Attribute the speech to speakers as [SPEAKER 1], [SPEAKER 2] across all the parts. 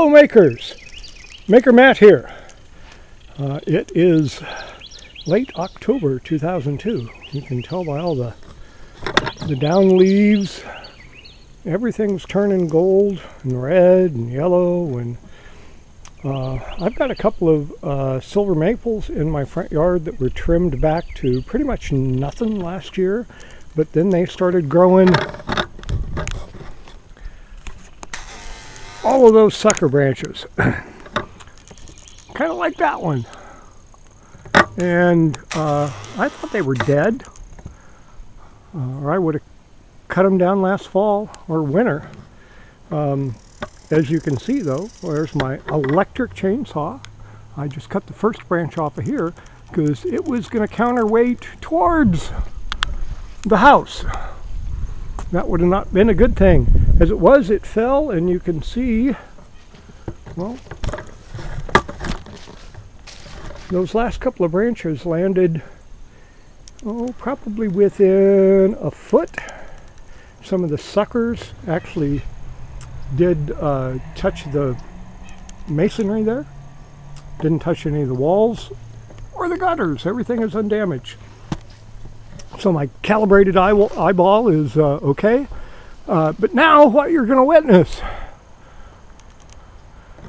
[SPEAKER 1] Hello makers, Maker Matt here. It is late October 2002. You can tell by all the down leaves. Everything's turning gold and red and yellow, and I've got a couple of silver maples in my front yard that were trimmed back to pretty much nothing last year, but then they started growing all of those sucker branches, kind of like that one. And I thought they were dead, or I would have cut them down last fall or winter. As you can see though, there's my electric chainsaw. I just cut the first branch off of here because it was going to counterweight towards the house. That would have not been a good thing. As it was, it fell, and you can see, well, those last couple of branches landed, probably within a foot. Some of the suckers actually did touch the masonry there. Didn't touch any of the walls or the gutters. Everything is undamaged. So my calibrated eyeball is okay. But now what you're going to witness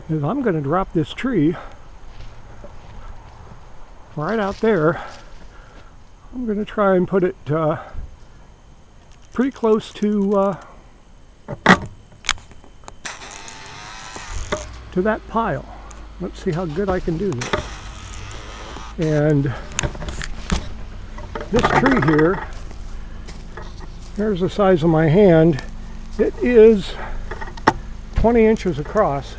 [SPEAKER 1] is I'm going to drop this tree right out there. I'm going to try and put it pretty close to that pile. Let's see how good I can do this. And this tree here, here's the size of my hand. It is 20 inches across.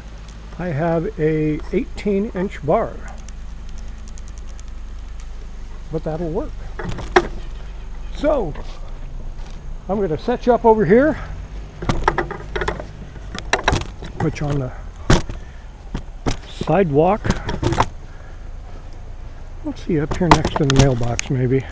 [SPEAKER 1] I have a 18-inch bar, but that'll work. So I'm going to set you up over here, put you on the sidewalk. Let's see, up here next to the mailbox maybe.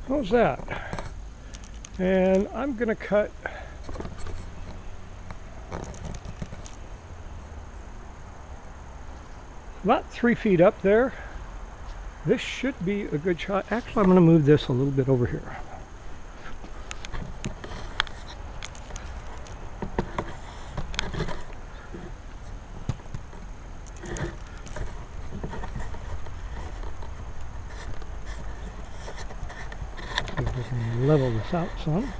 [SPEAKER 1] How's that? And I'm going to cut about 3 feet up there. This should be a good shot. Actually, I'm going to move this a little bit over here. See if we can level this out some.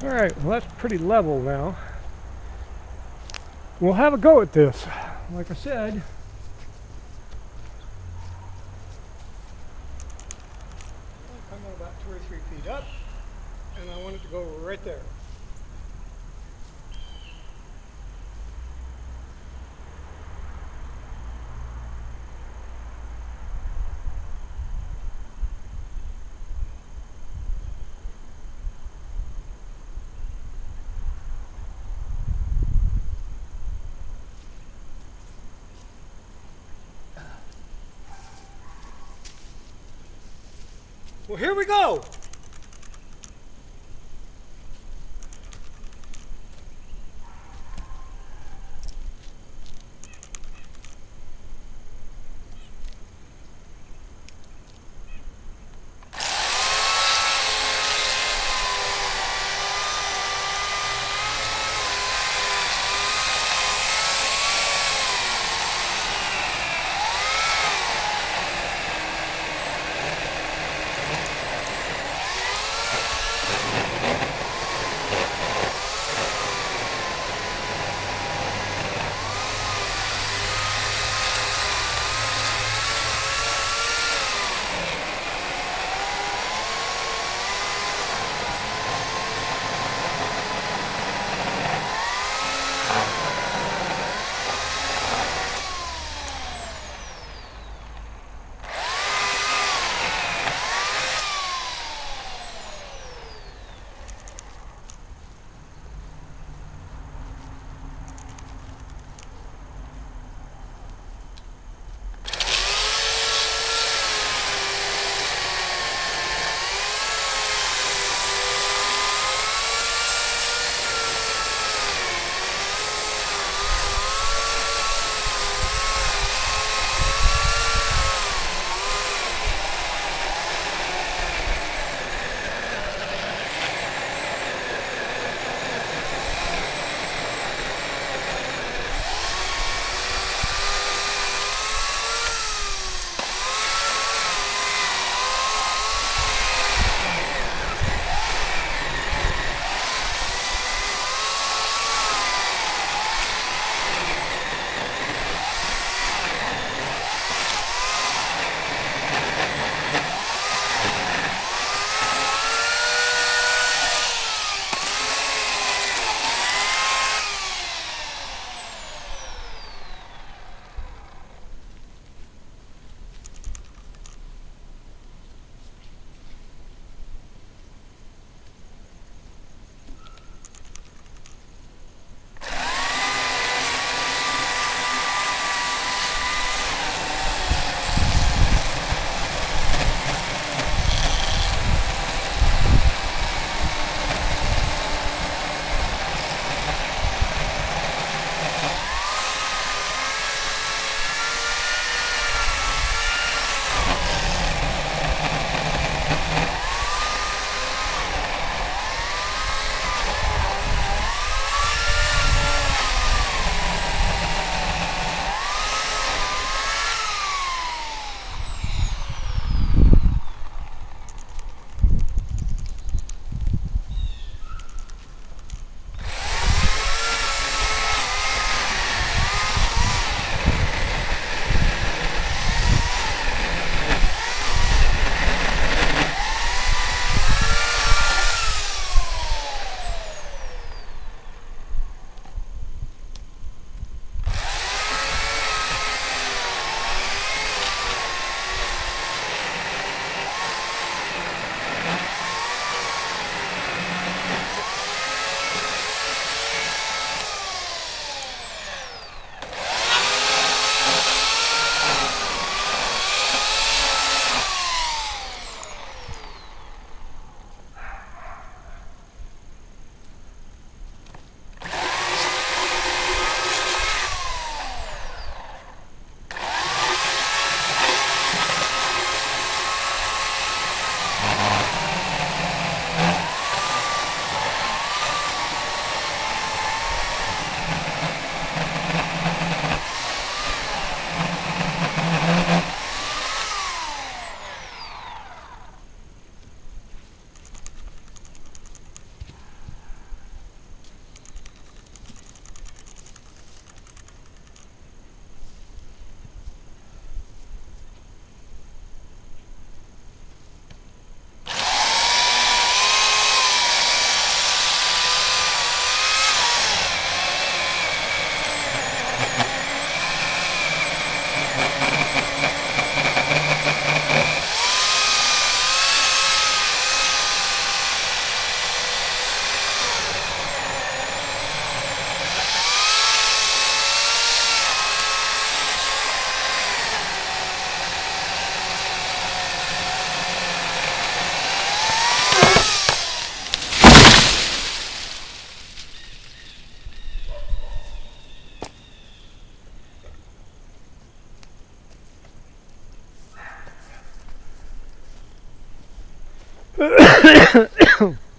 [SPEAKER 1] Alright, well that's pretty level now. We'll have a go at this. Like I said, I'm coming about 2 or 3 feet up, and I want it to go right there. Well, here we go.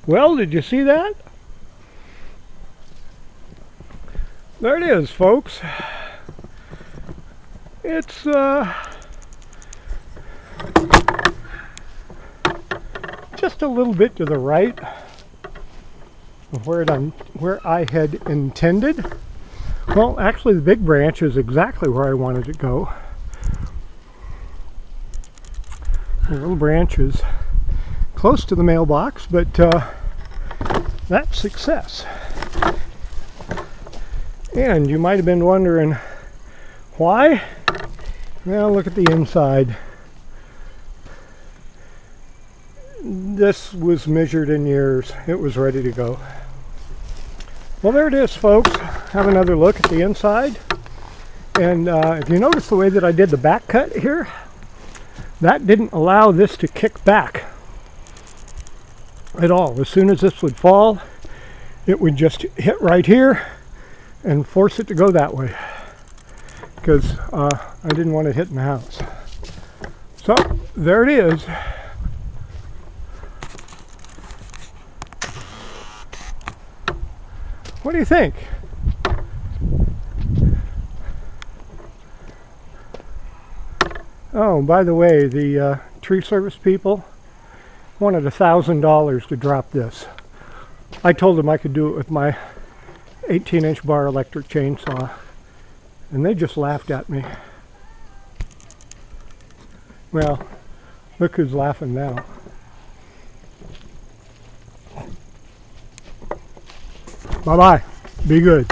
[SPEAKER 1] Well, did you see that? There it is, folks. It's just a little bit to the right of where I had intended. Well, actually, the big branch is exactly where I wanted it to go. The little branch is close to the mailbox, but that's success. And you might have been wondering why? Well, look at the inside. This was measured in years. It was ready to go. Well, there it is, folks. Have another look at the inside. And if you notice the way that I did the back cut here, that didn't allow this to kick back at all. As soon as this would fall, it would just hit right here and force it to go that way, because I didn't want it hitting the house. So there it is. What do you think? Oh, by the way, the tree service people wanted $1,000 to drop this. I told them I could do it with my 18-inch bar electric chainsaw, and they just laughed at me. Well, look who's laughing now. Bye-bye. Be good.